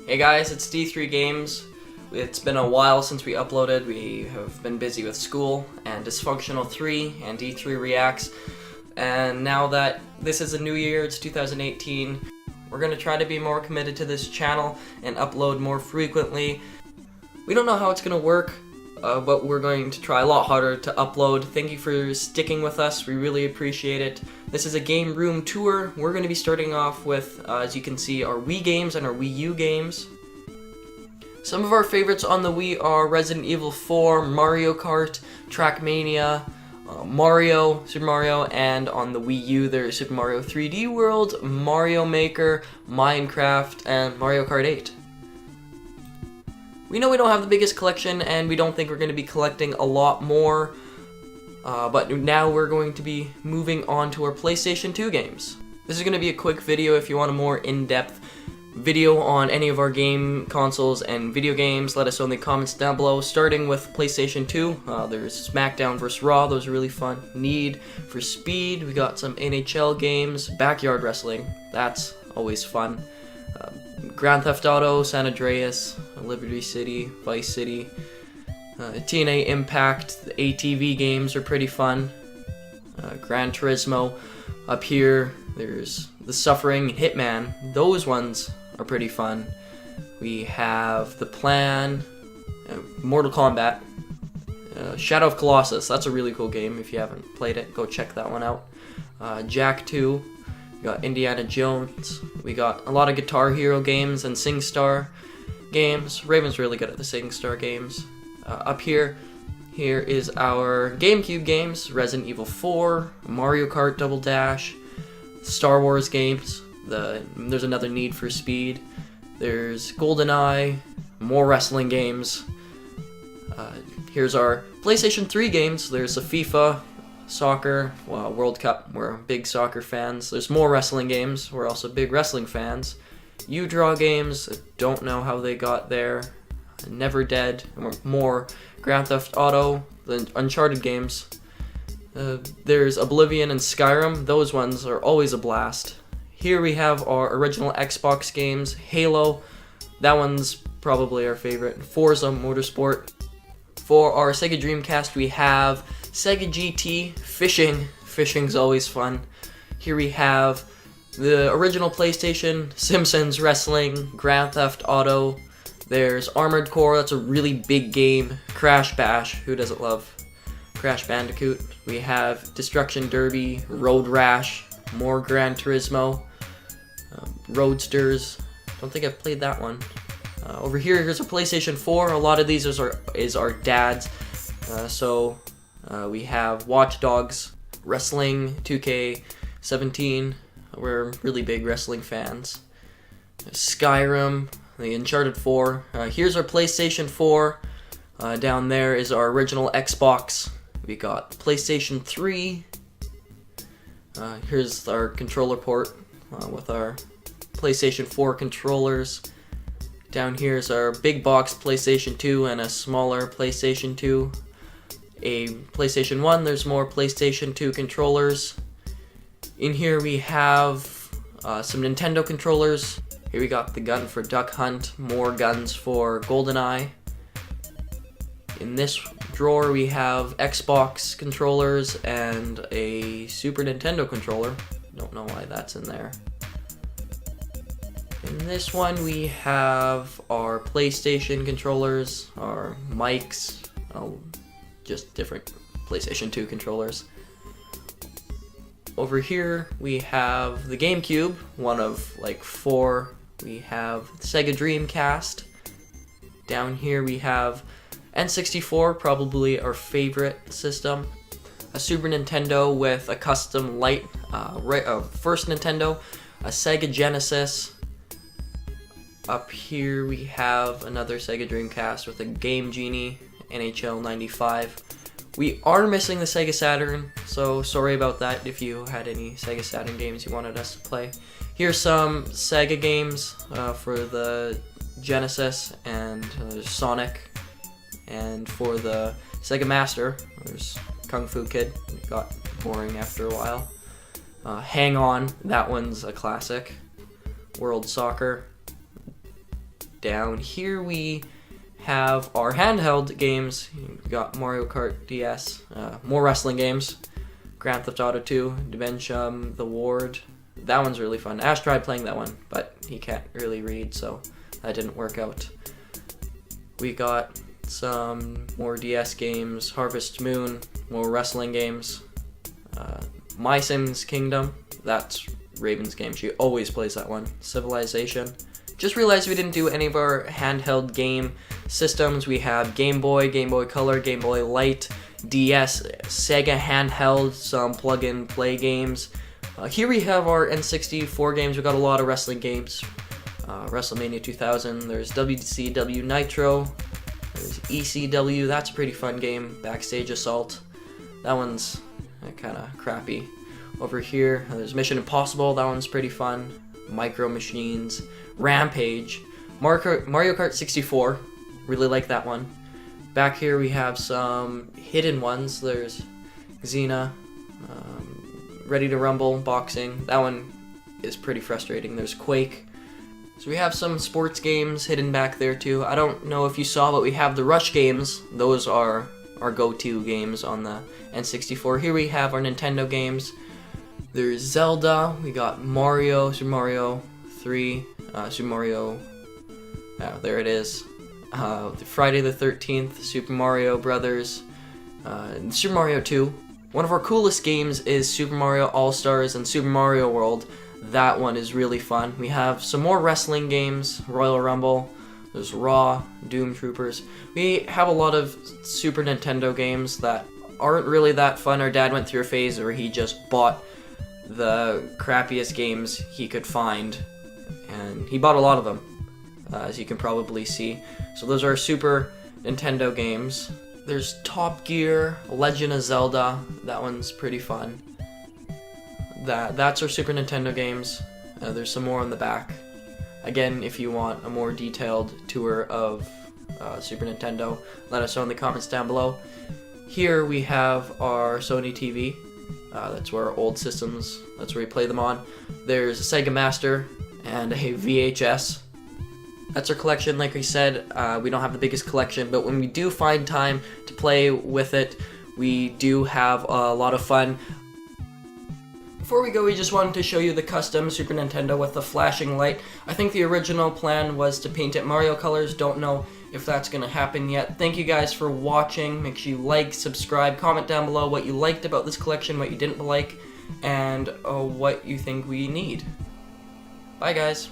Hey guys, it's D3 Games. It's been a while since we uploaded. We have been busy with school and DysFUNctional 3 and D3 Reacts. And now that this is a new year, it's 2018, we're going to try to be more committed to this channel and upload more frequently. We don't know how it's going to work, but we're going to try a lot harder to upload. Thank you for sticking with us. We really appreciate it. This is a game room tour. We're going to be starting off with, as you can see, our Wii games and our Wii U games. Some of our favorites on the Wii are Resident Evil 4, Mario Kart, Trackmania, Super Mario, and on the Wii U there's Super Mario 3D World, Mario Maker, Minecraft, and Mario Kart 8. We know we don't have the biggest collection, and we don't think we're going to be collecting a lot more, but now we're going to be moving on to our PlayStation 2 games. This is going to be a quick video. If you want a more in-depth video on any of our game consoles and video games, let us know in the comments down below. Starting with PlayStation 2, there's SmackDown vs. Raw, those are really fun. Need for Speed, we got some NHL games, Backyard Wrestling, that's always fun. Grand Theft Auto, San Andreas, Liberty City, Vice City, TNA Impact, the ATV games are pretty fun. Gran Turismo, up here there's The Suffering, Hitman, those ones are pretty fun. We have The Plan, Mortal Kombat, Shadow of Colossus, that's a really cool game. If you haven't played it, go check that one out. Jak 2, we got Indiana Jones, we got a lot of Guitar Hero games and SingStar games. Ravyn's really good at the SingStar games. Up here is our GameCube games, Resident Evil 4, Mario Kart Double Dash, Star Wars games, there's another Need for Speed, there's GoldenEye, more wrestling games. Here's our PlayStation 3 games, there's a FIFA, soccer, World Cup, we're big soccer fans. There's more wrestling games, we're also big wrestling fans. U-Draw games, I don't know how they got there. Never Dead, and more Grand Theft Auto, the Uncharted games. There's Oblivion and Skyrim, those ones are always a blast. Here we have our original Xbox games, Halo, that one's probably our favorite. Forza Motorsport. For our Sega Dreamcast we have Sega GT, fishing's always fun. Here we have the original PlayStation, Simpsons Wrestling, Grand Theft Auto, there's Armored Core, that's a really big game, Crash Bash, who doesn't love Crash Bandicoot. We have Destruction Derby, Road Rash, more Gran Turismo, Roadsters, don't think I've played that one. Over here's a PlayStation 4, a lot of these is our dad's, we have Watch Dogs, Wrestling 2K17, we're really big wrestling fans. Skyrim, the Uncharted 4. Here's our PlayStation 4. Down there is our original Xbox. We got PlayStation 3. Here's our controller port with our PlayStation 4 controllers. Down here is our big box PlayStation 2 and a smaller PlayStation 2. A PlayStation 1, there's more PlayStation 2 controllers. In here we have some Nintendo controllers. Here we got the gun for Duck Hunt, more guns for GoldenEye. In this drawer we have Xbox controllers and a Super Nintendo controller. Don't know why that's in there. In this one we have our PlayStation controllers, our mics, just different PlayStation 2 controllers. Over here we have the GameCube, one of like 4. We have the Sega Dreamcast. Down here we have N64, probably our favorite system. A Super Nintendo with a custom light, first Nintendo, a Sega Genesis. Up here we have another Sega Dreamcast with a Game Genie, NHL 95. We are missing the Sega Saturn, so sorry about that if you had any Sega Saturn games you wanted us to play. Here's some Sega games for the Genesis and Sonic, and for the Sega Master, there's Kung Fu Kid. It got boring after a while. Hang On, that one's a classic. World Soccer. down here we have our handheld games. We've got Mario Kart DS, more wrestling games, Grand Theft Auto 2, Dementia, The Ward. That one's really fun. Ash tried playing that one, but he can't really read, so that didn't work out. We got some more DS games, Harvest Moon, more wrestling games, My Sims Kingdom, that's Ravyn's game, she always plays that one, Civilization. Just realized we didn't do any of our handheld game systems. We have Game Boy, Game Boy Color, Game Boy Light, DS, Sega handheld, some plug-in play games. Here we have our N64 games. We've got a lot of wrestling games. WrestleMania 2000, there's WCW Nitro, there's ECW, that's a pretty fun game. Backstage Assault, that one's kind of crappy. Over here, there's Mission Impossible, that one's pretty fun. Micro Machines, Rampage, Mario Kart 64, really like that one. Back here we have some hidden ones. There's Xena, Ready to Rumble, Boxing, that one is pretty frustrating. There's Quake. So we have some sports games hidden back there too. I don't know if you saw, but we have the Rush games. Those are our go-to games on the N64. Here we have our Nintendo games. There's Zelda, we got Mario, Super Mario 3, Super Mario, there it is. Friday the 13th, Super Mario Brothers, Super Mario 2. One of our coolest games is Super Mario All-Stars and Super Mario World. That one is really fun. We have some more wrestling games, Royal Rumble, there's Raw, Doom Troopers. We have a lot of Super Nintendo games that aren't really that fun. Our dad went through a phase where he just bought the crappiest games he could find, and he bought a lot of them, as you can probably see. So those are Super Nintendo games. There's Top Gear, Legend of Zelda, that one's pretty fun. That's our Super Nintendo games. There's some more on the back. Again, if you want a more detailed tour of Super Nintendo, let us know in the comments down below. Here we have our Sony TV. That's where our old systems, that's where we play them on. There's a Sega Master and a VHS. That's our collection. Like I said, we don't have the biggest collection, but when we do find time to play with it, we do have a lot of fun. Before we go, we just wanted to show you the custom Super Nintendo with the flashing light. I think the original plan was to paint it Mario colors. Don't know if that's going to happen yet. Thank you guys for watching. Make sure you like, subscribe, comment down below what you liked about this collection, what you didn't like, and what you think we need. Bye guys.